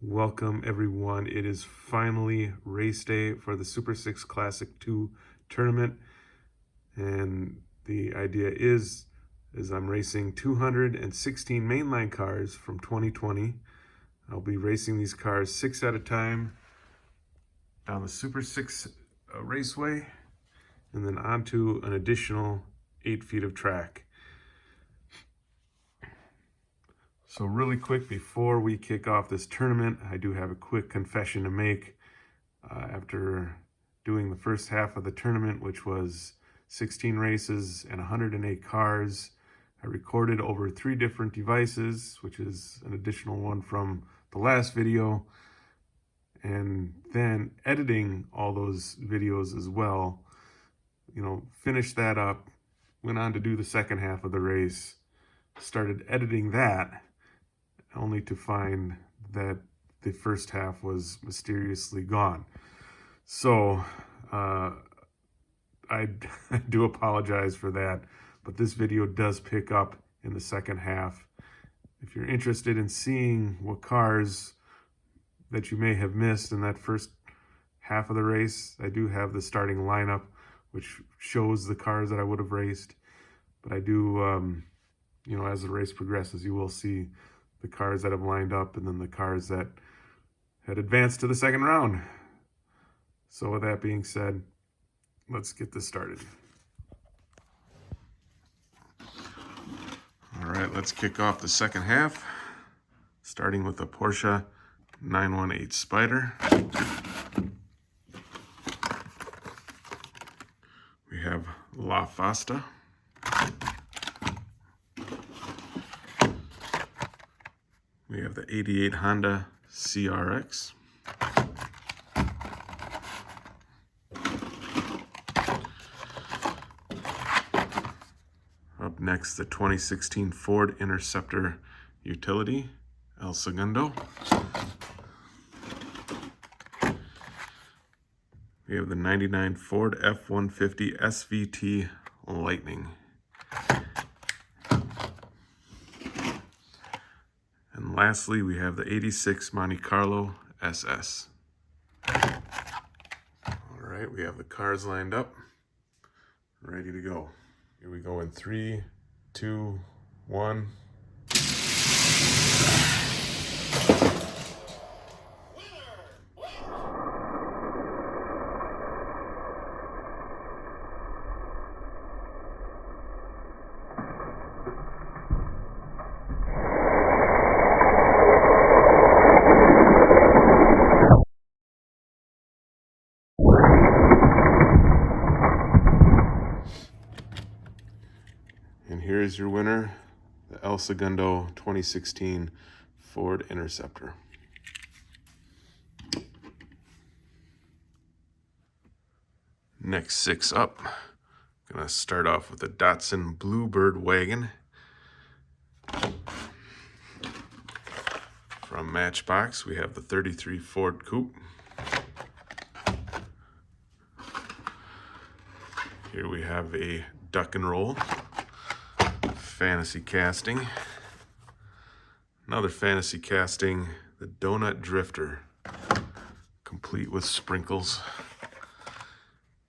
Welcome everyone. It is finally race day for the Super 6 Classic 2 tournament. And the idea is I'm racing 216 mainline cars from 2020. I'll be racing these cars 6 at a time down the Super 6 raceway and then onto an additional 8 feet of track. So really quick, before we kick off this tournament, I do have a quick confession to make. After doing the first half of the tournament, which was 16 races and 108 cars, I recorded over 3 different devices, which is an additional one from the last video, and then editing all those videos as well. Finished that up, went on to do the second half of the race, started editing that, only to find that the first half was mysteriously gone. So I do apologize for that, but this video does pick up in the second half. If you're interested in seeing what cars that you may have missed in that first half of the race, I do have the starting lineup, which shows the cars that I would have raced. But I do, as the race progresses, you will see the cars that have lined up and then the cars that had advanced to the second round. So with that being said, let's get this started. All right, let's kick off the second half, starting with the Porsche 918 Spider. We have La Fasta. We have the 88 Honda CRX. Up next, the 2016 Ford Interceptor Utility, El Segundo. We have the 99 Ford F-150 SVT Lightning. And lastly, we have the 86 Monte Carlo SS. All right, we have the cars lined up, ready to go. Here we go in 3, 2, 1. And here is your winner, the El Segundo 2016 Ford Interceptor. Next 6 up, gonna start off with the Datsun Bluebird wagon from Matchbox. We have the 33 Ford Coupe. Here we have a Duck and Roll fantasy casting. Another fantasy casting, the Donut Drifter, complete with sprinkles.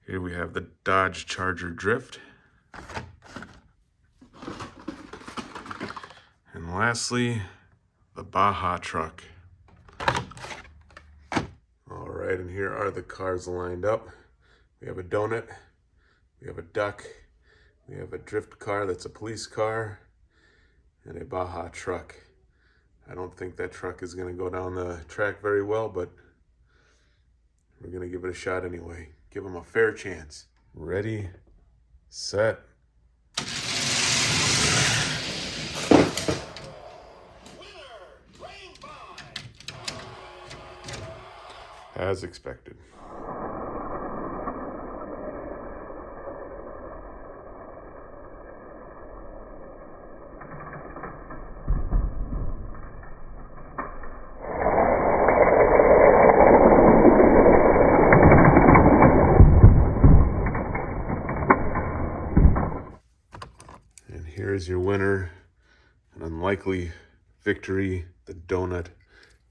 Here we have the Dodge Charger Drift. And lastly, the Baja Truck. All right, and here are the cars lined up. We have a donut, we have a duck, we have a drift car that's a police car, and a Baja truck. I don't think that truck is going to go down the track very well, but we're going to give it a shot anyway. Give them a fair chance. Ready, set. As expected. Here is your winner, an unlikely victory, the Donut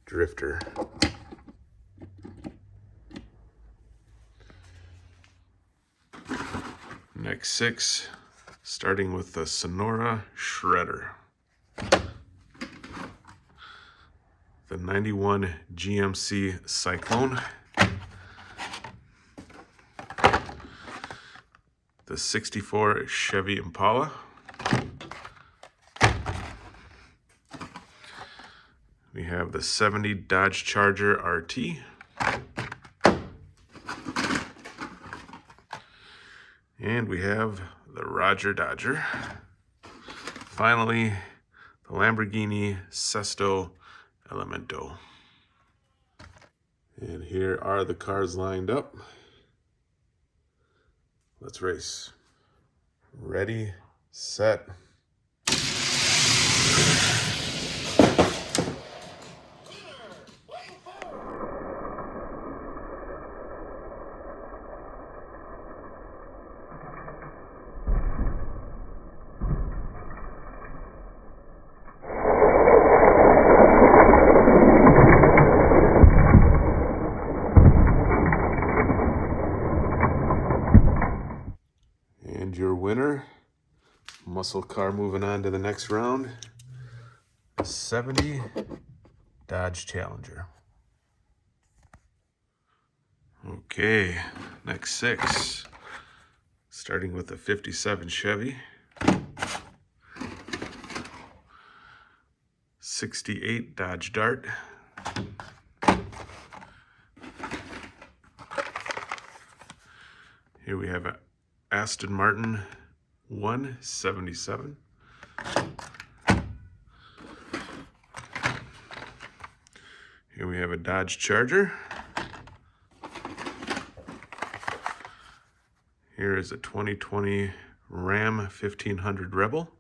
Drifter. Next 6, starting with the Sonora Shredder. The 91 GMC Cyclone. The 64 Chevy Impala. We have the 70 Dodge Charger RT. And we have the Roger Dodger. Finally, the Lamborghini Sesto Elemento. And here are the cars lined up. Let's race. Ready, set. And your winner, muscle car, moving on to the next round, 70 Dodge Challenger. Okay, next 6, starting with the 57 Chevy, 68 Dodge Dart, here we have a Aston Martin 177. Here we have a Dodge Charger. Here is a 2020 Ram 1500 Rebel.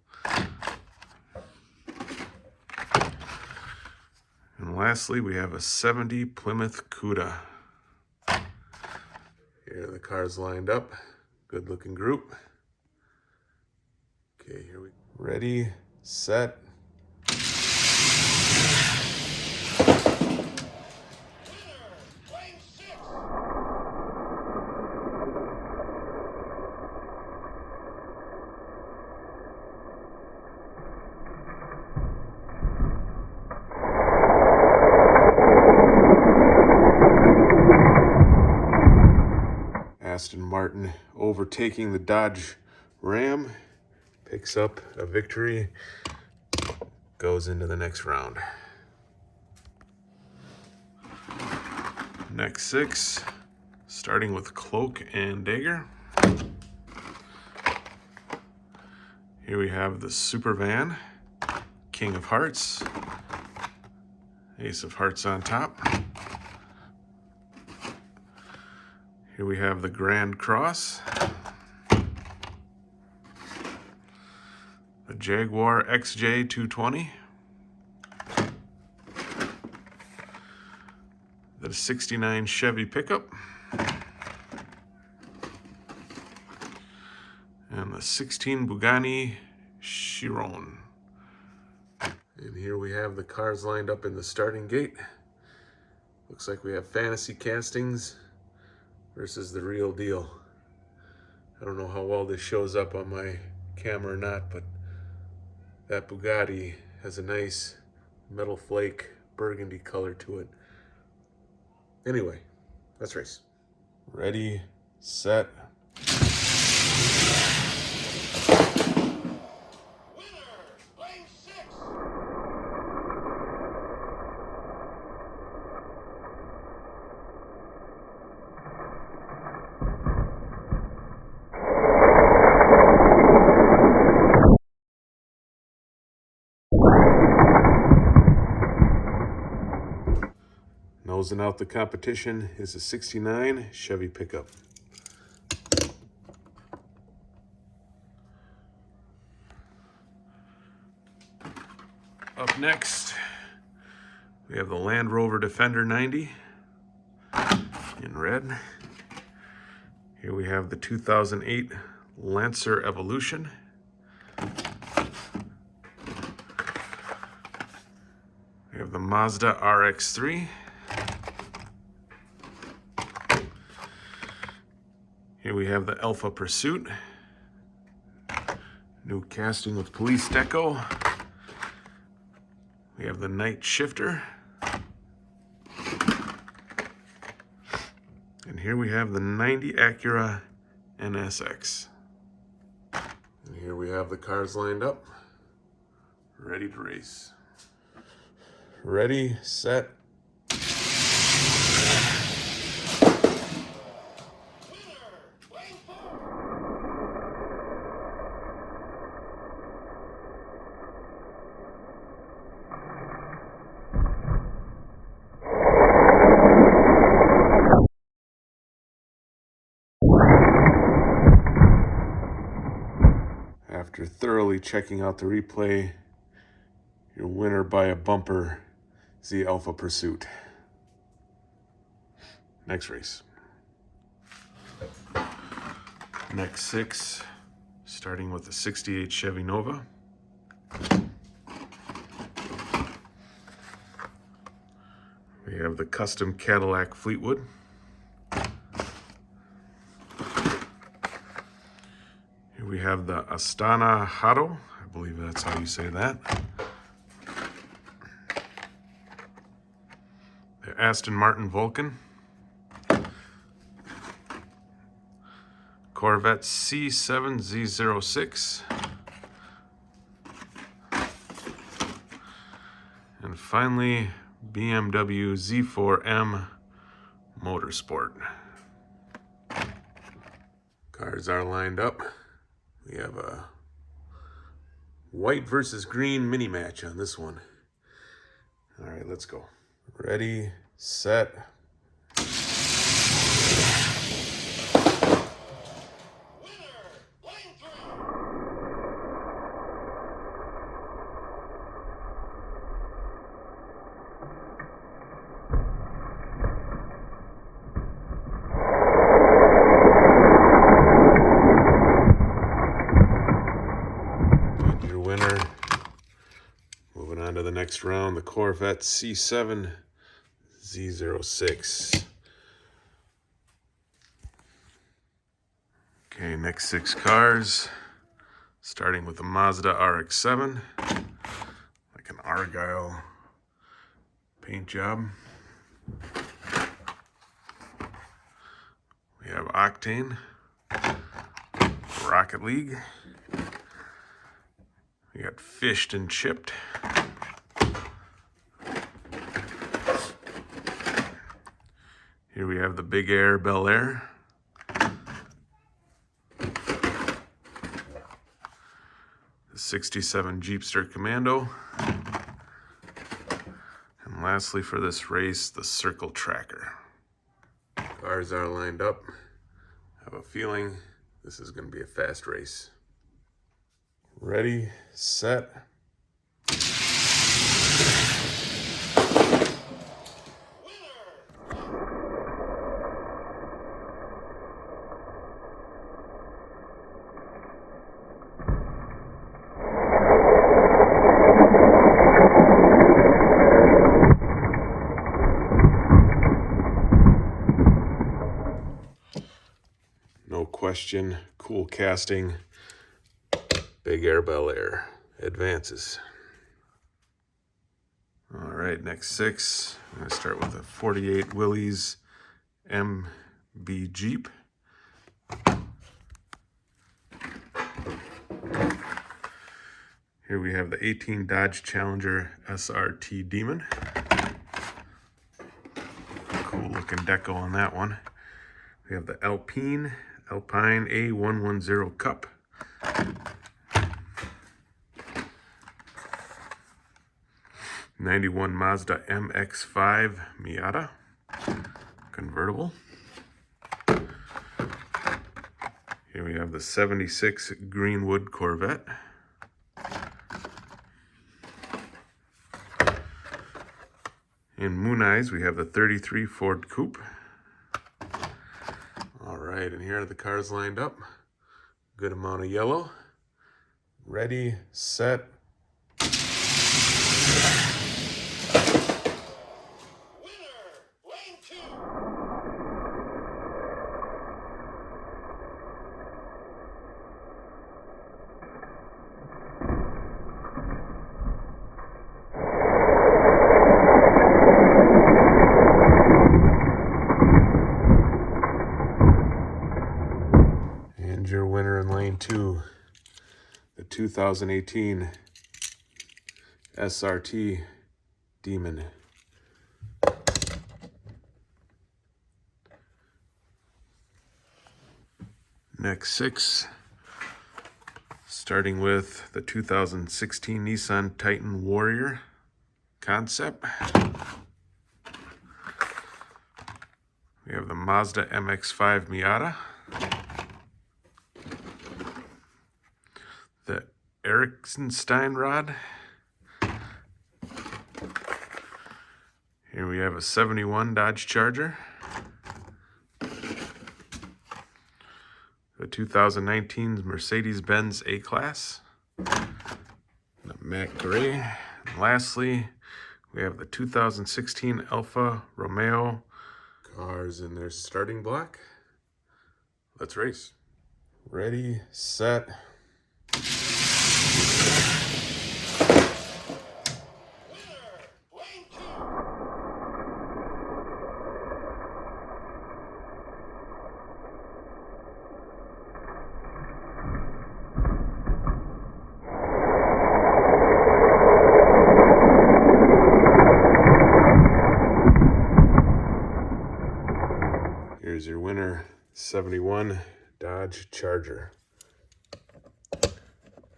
And lastly, we have a 70 Plymouth Cuda. Here are the cars lined up. Good looking group. Okay, here we go. Ready, set. Aston Martin overtaking the Dodge Ram, picks up a victory, goes into the next round. Next 6, starting with Cloak and Dagger. Here we have the Super Van, King of Hearts, Ace of Hearts on top. Here we have the Grand Cross, the Jaguar XJ220, the 69 Chevy pickup, and the 16 Bugatti Chiron. And here we have the cars lined up in the starting gate. Looks like we have fantasy castings versus the real deal. I don't know how well this shows up on my camera or not, but that Bugatti has a nice metal flake burgundy color to it. Anyway, let's race. Ready, set. Nosing out the competition is a 69 Chevy pickup. Up next, we have the Land Rover Defender 90 in red. Here we have the 2008 Lancer Evolution. We have the Mazda RX-3. Here we have the Alpha Pursuit. New casting with police deco. We have the Night Shifter. And here we have the 90 Acura NSX. And here we have the cars lined up, ready to race. Ready, set. After thoroughly checking out the replay, your winner by a bumper is the Alpha Pursuit. Next race. Next 6, starting with the 68 Chevy Nova. We have the custom Cadillac Fleetwood. Here we have the Astana Hado. I believe that's how you say that. The Aston Martin Vulcan. Corvette C7Z06. And finally, BMW Z4M Motorsport. Cars are lined up. We have a white versus green mini match on this one. All right, let's go. Ready, set. On to the next round, the Corvette C7 Z06. Okay, next 6 cars, starting with the Mazda RX-7, like an Argyle paint job. We have Octane, Rocket League. We got Fished and Chipped. Here we have the Big Air Bel Air. The 67 Jeepster Commando. And lastly for this race, the Circle Tracker. Cars are lined up. I have a feeling this is going to be a fast race. Ready, set. No question, cool casting. Big Air Bel Air advances. All right, next 6. I'm going to start with a 48 Willys MB Jeep. Here we have the 18 Dodge Challenger SRT Demon. Cool looking deco on that one. We have the Alpine A110 Cup. '91 Mazda MX-5 Miata convertible. Here we have the 76 Greenwood Corvette. In Moon Eyes, we have the 33 Ford Coupe. All right, and here are the cars lined up. Good amount of yellow. Ready, set. 2018 SRT Demon. Next 6, starting with the 2016 Nissan Titan Warrior concept. We have the Mazda MX-5 Miata, the Ericsson rod. Here we have a 71 Dodge Charger, the 2019 Mercedes-Benz A-Class, the matte gray. And lastly, we have the 2016 Alfa Romeo. Cars in their starting block. Let's race. Ready, set. Here's your winner, 71 Dodge Charger.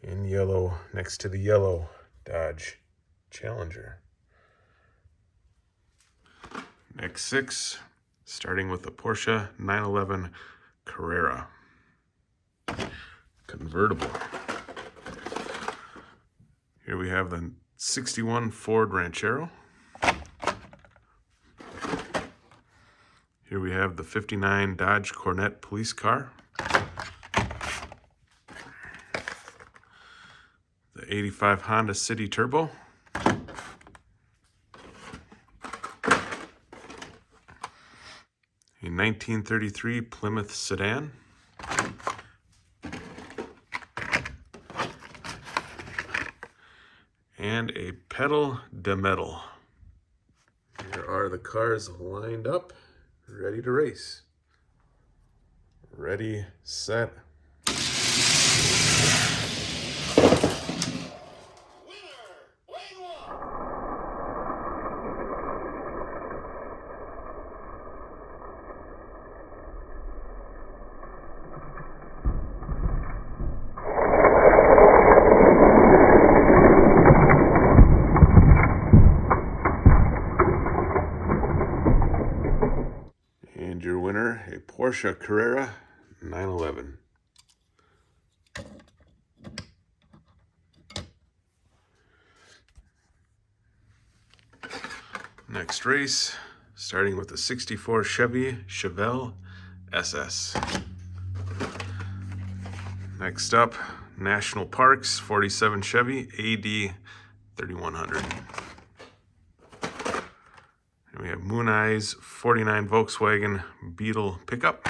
In yellow, next to the yellow Dodge Challenger. Next 6, starting with the Porsche 911 Carrera. Convertible. Here we have the 61 Ford Ranchero. Here we have the 59 Dodge Corvette police car. The 85 Honda City Turbo. A 1933 Plymouth sedan. And a Pedal de Metal. Here are the cars lined up, ready to race. Ready, set. And your winner, a Porsche Carrera 911. Next race, starting with the 64 Chevy Chevelle SS. Next up, National Parks 47 Chevy AD 3100. And we have Moon Eyes 49 Volkswagen Beetle pickup.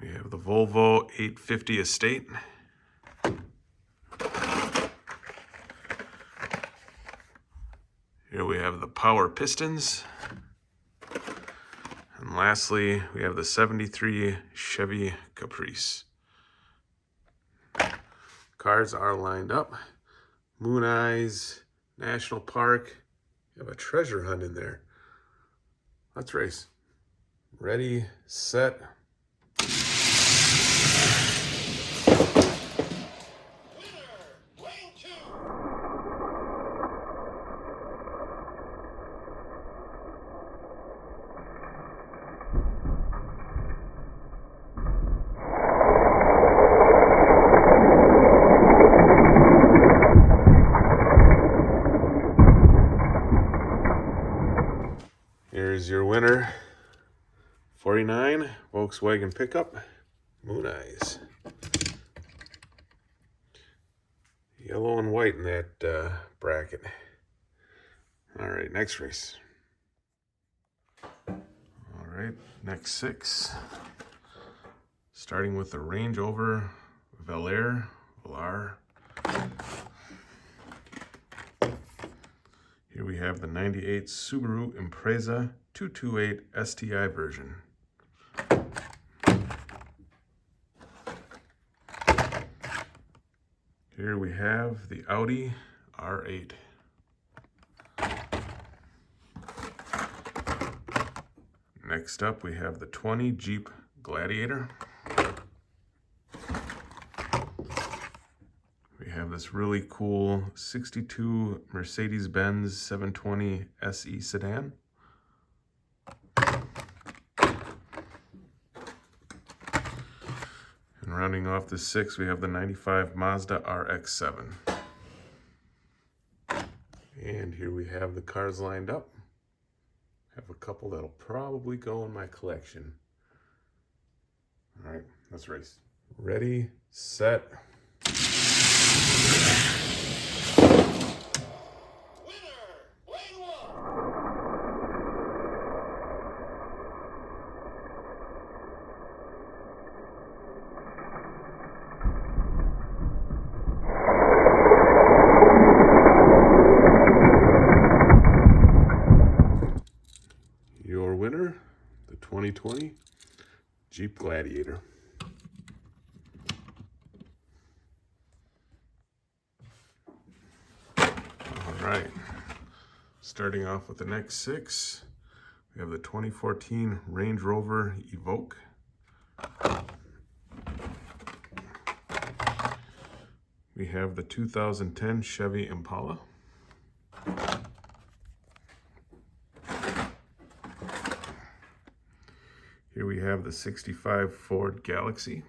We have the Volvo 850 Estate. Here we have the Power Pistons. And lastly, we have the 73 Chevy Caprice. Cars are lined up. Moon Eyes, National Park. You have a treasure hunt in there. Let's race. Ready, set. Here's your winner, 49 Volkswagen pickup, Moon Eyes. Yellow and white in that bracket. All right, next race. All right, next 6. Starting with the Range Rover Velar. Here we have the 98 Subaru Impreza 228 STI version. here we have the Audi R8. Next up, we have the 20 Jeep Gladiator. We have this really cool 62 Mercedes-Benz 720 SE sedan. And rounding off the 6, we have the 95 Mazda RX-7. And here we have the cars lined up. Have a couple that'll probably go in my collection. All right, let's race. Ready, set. Your winner, the 2020 Jeep Gladiator. All right, starting off with the next 6, we have the 2014 Range Rover Evoque. We have the 2010 Chevy Impala. Here we have the 65 Ford Galaxy.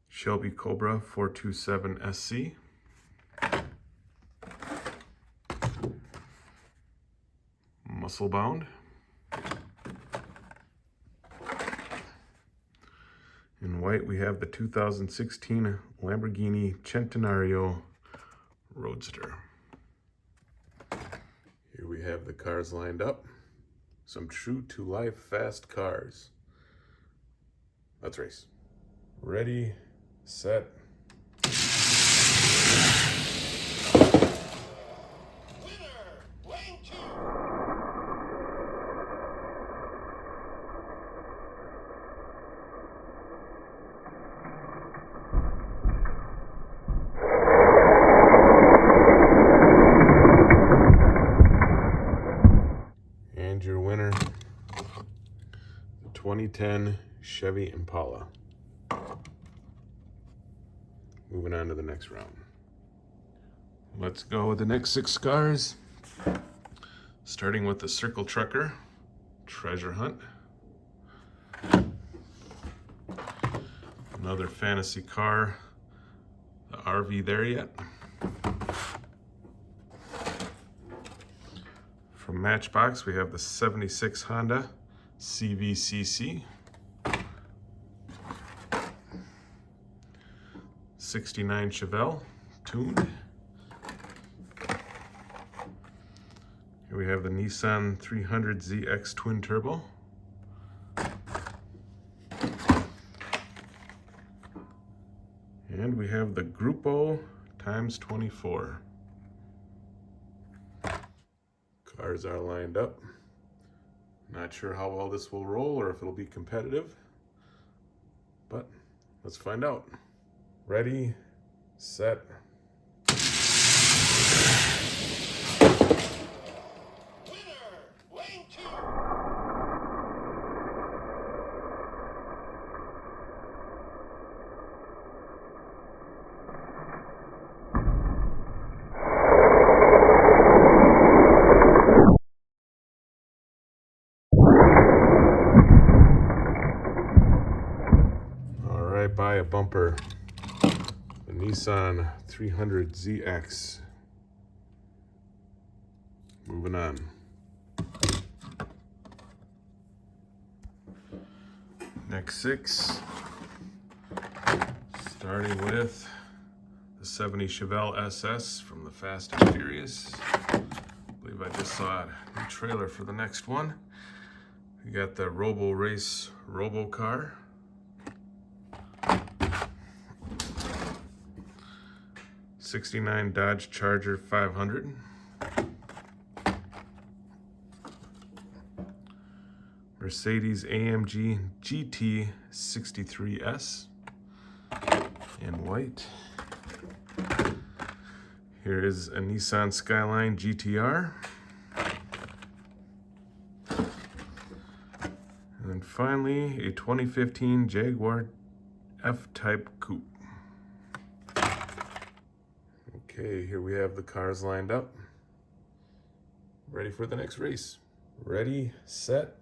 Shelby Cobra 427 SC. Muscle Bound. In white, we have the 2016 Lamborghini Centenario Roadster. Here we have the cars lined up. Some true to life fast cars. Let's race. Ready, set. And your winner, the 2010 Chevy Impala. Moving on to the next round. Let's go with the next 6 cars. Starting with the Circle Trucker Treasure Hunt. Another fantasy car, the RV There Yet. From Matchbox, we have the 76 Honda CVCC. 69 Chevelle tuned. Here we have the Nissan 300ZX Twin Turbo. And we have the Grupo ×24. Cars are lined up. Not sure how well this will roll or if it'll be competitive, but let's find out. Ready, set. All right, by a bumper. The Nissan 300ZX. Moving on. Next 6. Starting with the 70 Chevelle SS from the Fast and Furious. I believe I just saw a new trailer for the next one. We got the Robo Race Robo Car. '69 Dodge Charger 500. Mercedes AMG GT 63S in white. Here is a Nissan Skyline GTR. And then finally, a 2015 Jaguar F-Type Coupe. Okay, here we have the cars lined up. Ready for the next race. Ready, set.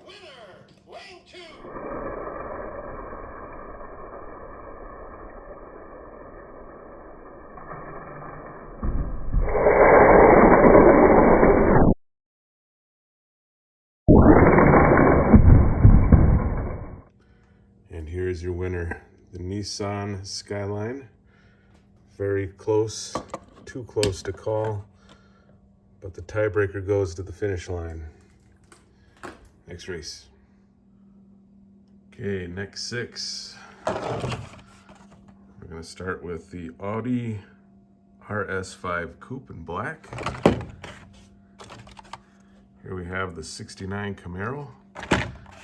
Winner, lane 2. And here's your winner, the Nissan Skyline. Very close, too close to call, but the tiebreaker goes to the finish line. Next race. Okay, next 6. We're gonna start with the Audi RS5 Coupe in black. Here we have the 69 Camaro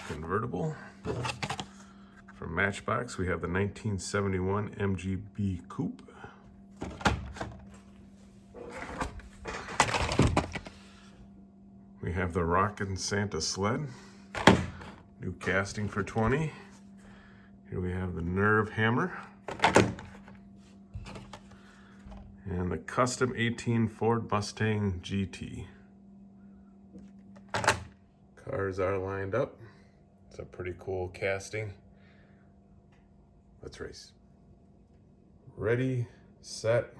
convertible. From Matchbox, we have the 1971 MGB Coupe. We have the Rockin' Santa Sled, new casting for 20. Here we have the Nerve Hammer. And the Custom 18 Ford Mustang GT. Cars are lined up. It's a pretty cool casting. Let's race. Ready, set.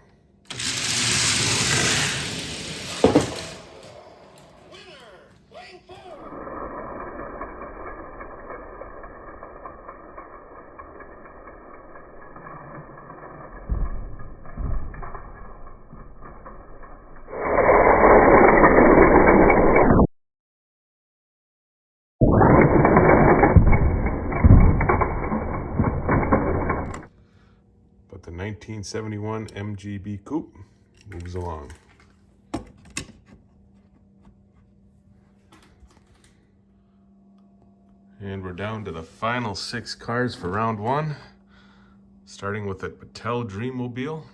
But the 1971 MGB Coupe moves along. And we're down to the final 6 cars for round 1, starting with the Patel Dreammobile,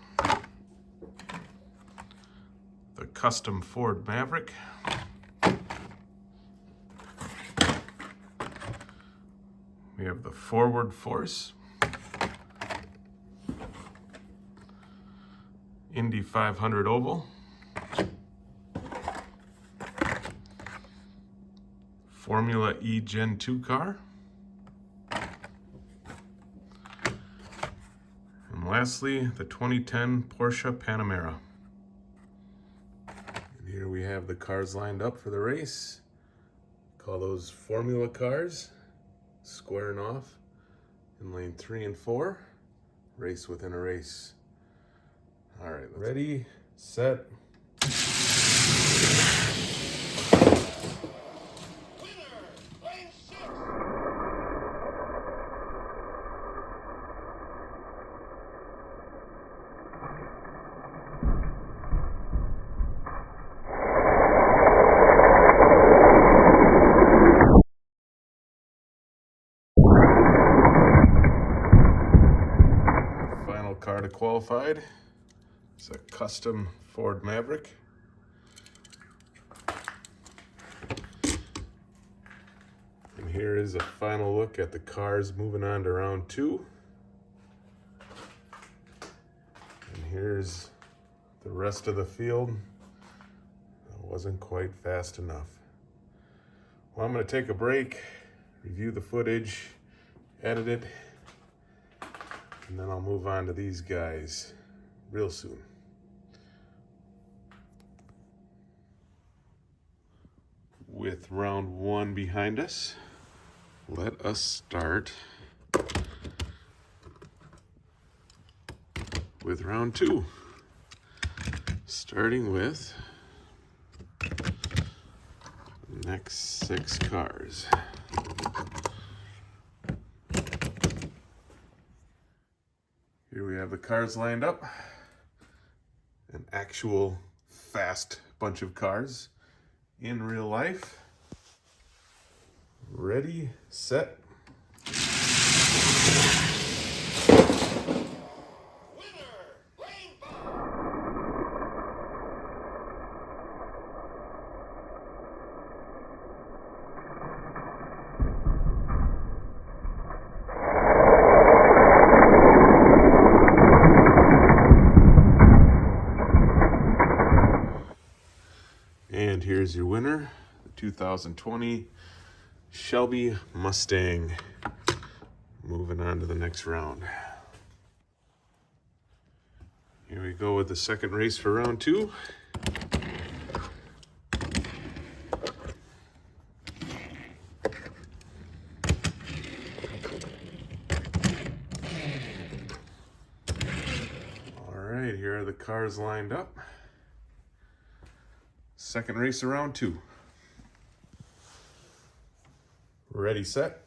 the Custom Ford Maverick, we have the Forward Force, Indy 500 Oval, Formula E Gen 2 car, and lastly, the 2010 Porsche Panamera. And here we have the cars lined up for the race. Call those Formula cars, squaring off in lane 3 and 4, race within a race. All right, ready, set. Final car to qualified. It's a custom Ford Maverick. And here is a final look at the cars moving on to round 2. And here's the rest of the field. It wasn't quite fast enough. Well, I'm going to take a break, review the footage, edit it, and then I'll move on to these guys real soon. With round 1 behind us, let us start with round 2. Starting with the next 6 cars. Here we have the cars lined up. An actual fast bunch of cars in real life. Ready, set. And here's your winner, the 2020 Shelby Mustang. Moving on to the next round. Here we go with the second race for round 2. All right, here are the cars lined up. Second race of round 2. Ready, set.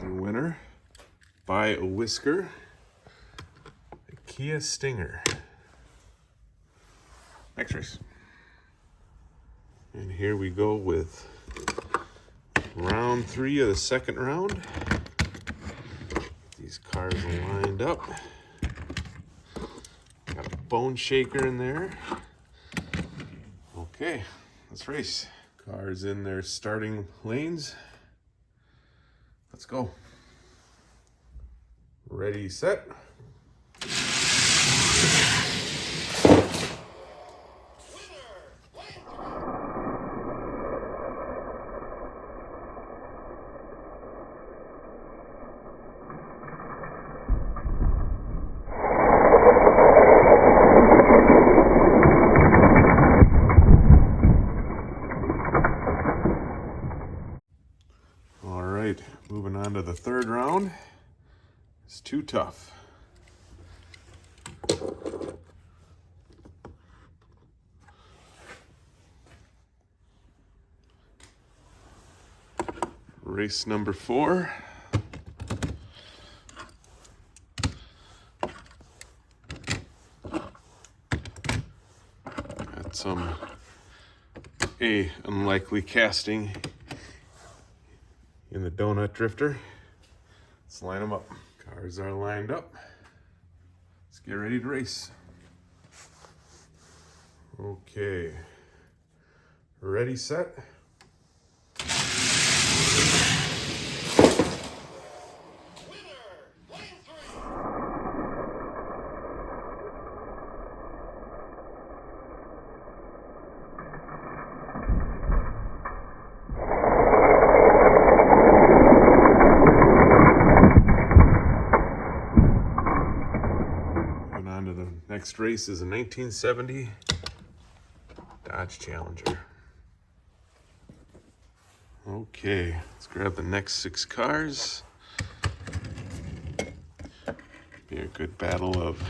Winner by a whisker, the Kia Stinger. Next race. And here we go with round 3 of the second round. These cars are lined up. Got a bone shaker in there. Okay, let's race. Cars in their starting lanes. Let's go. Ready, set. All right, moving on to the third round. It's too tough. Race number 4. Got some unlikely casting in the donut drifter. Let's line them up. Cars are lined up. Let's get ready to race. Okay. Ready, set. Next race is a 1970 Dodge Challenger. Okay, let's grab the next 6 cars. Be a good battle of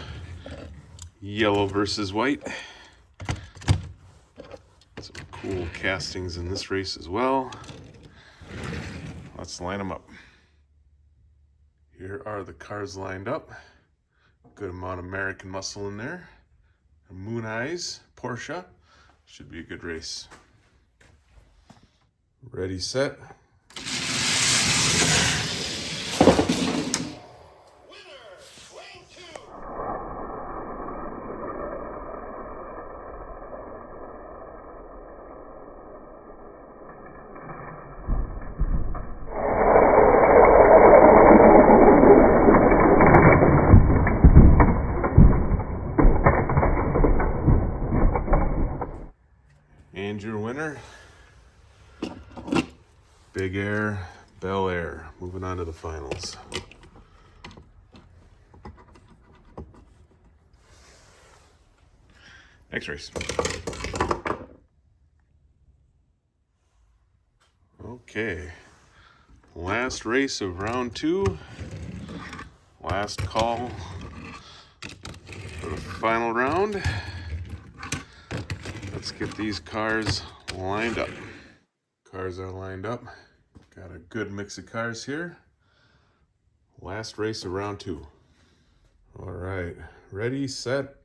yellow versus white. Some cool castings in this race as well. Let's line them up. Here are the cars lined up. Good amount of American muscle in there. Moon Eyes, Porsche. Should be a good race. Ready, set. And your winner, Big Air, Bel Air. Moving on to the finals. Next race. Okay, Last race of round 2. Last call for the final round. Let's get these cars lined up. Cars are lined up. Got a good mix of cars here. Last race of round 2. All right, ready, set.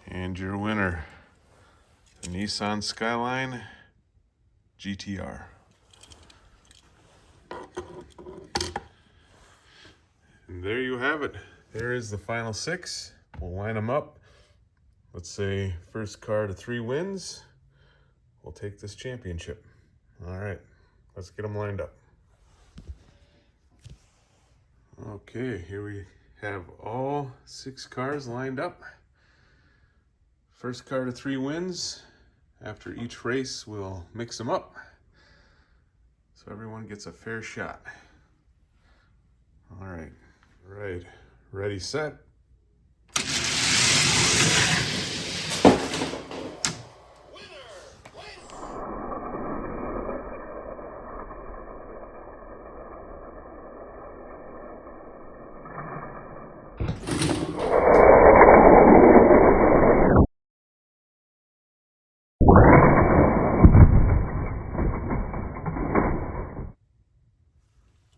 And your winner, the Nissan Skyline GTR. And there you have it. There is the final 6. We'll line them up. Let's say first car to 3 wins will take this championship. All right, let's get them lined up. Okay, here we have all 6 cars lined up. First car to 3 wins. After each race, we'll mix them up so everyone gets a fair shot. All right, ready, set.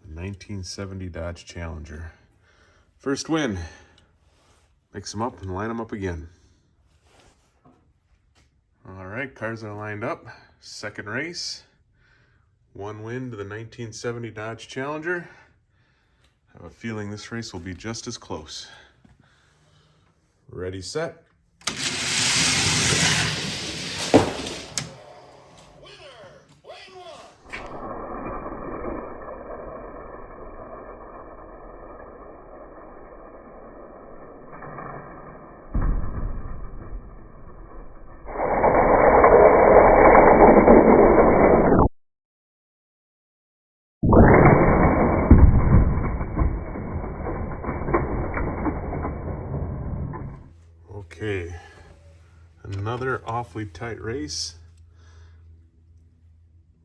The 1970 Dodge Challenger. First win. Mix them up and line them up again. All right, cars are lined up. Second race. 1 win to the 1970 Dodge Challenger. I have a feeling this race will be just as close. Ready, set. Okay, another awfully tight race.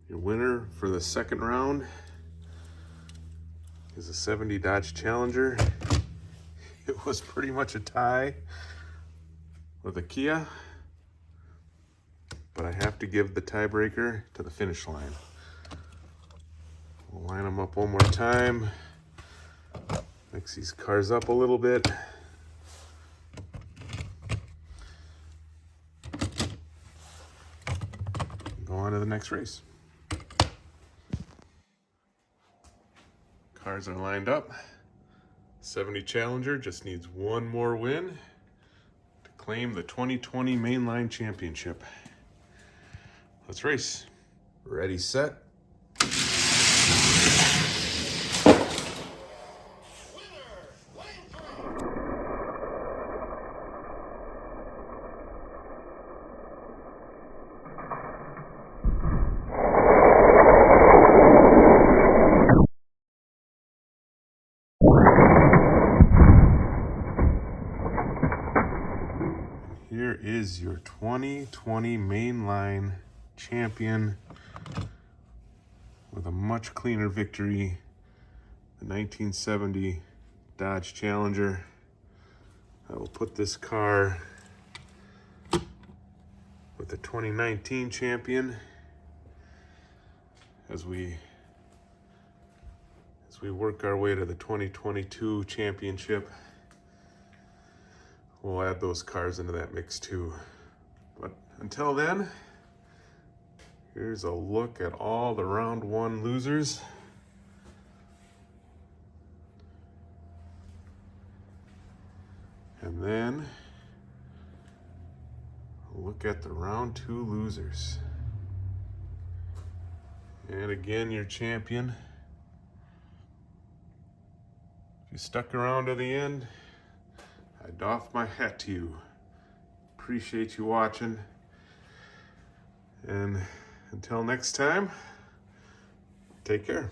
Your winner for the second round is a 70 Dodge Challenger. It was pretty much a tie with a Kia, but I have to give the tiebreaker to the finish line. We'll line them up one more time. Mix these cars up a little bit. Go on to the next race. Cars are lined up. 70 Challenger just needs one more win to claim the 2020 Mainline Championship. Let's race. Ready, set. Here is your 2020 Mainline champion with a much cleaner victory, the 1970 Dodge Challenger. I will put this car with the 2019 champion as we work our way to the 2022 championship. We'll add those cars into that mix too. But until then, here's a look at all the round 1 losers. And then look at the round 2 losers. And again, your champion, If you stuck around to the end, I doff my hat to you. Appreciate you watching. And until next time, take care.